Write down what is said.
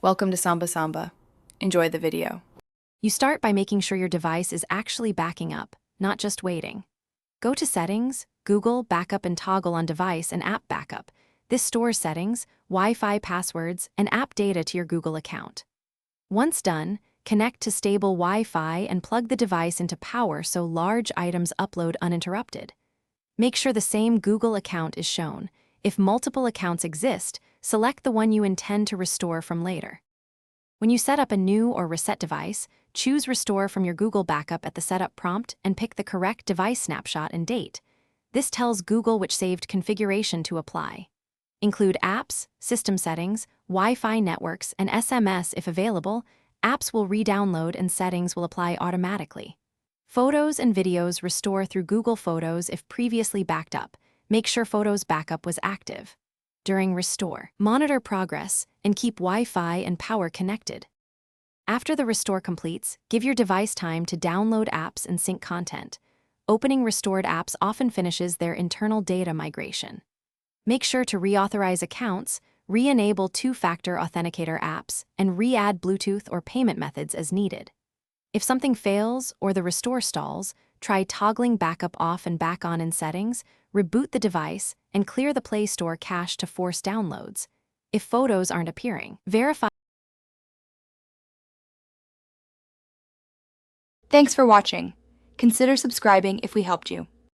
Welcome to Samba Samba. Enjoy the video. You start by making sure your device is actually backing up, not just waiting. Go to Settings, Google Backup and toggle on Device and App Backup. This stores settings, Wi-Fi passwords, and app data to your Google account. Once done, connect to stable Wi-Fi and plug the device into power so large items upload uninterrupted. Make sure the same Google account is shown. If multiple accounts exist, select the one you intend to restore from later. When you set up a new or reset device, choose Restore from your Google backup at the setup prompt and pick the correct device snapshot and date. This tells Google which saved configuration to apply. Include apps, system settings, Wi-Fi networks, and SMS if available. Apps will re-download and settings will apply automatically. Photos and videos restore through Google Photos if previously backed up. Make sure Photos backup was active. During restore, monitor progress and keep Wi-Fi and power connected. After the restore completes, give your device time to download apps and sync content. Opening restored apps often finishes their internal data migration. Make sure to reauthorize accounts, re-enable two-factor authenticator apps, and re-add Bluetooth or payment methods as needed. If something fails or the restore stalls, try toggling backup off and back on in settings, reboot the device, and clear the Play Store cache to force downloads. If photos aren't appearing, verify. Thanks for watching. Consider subscribing if we helped you.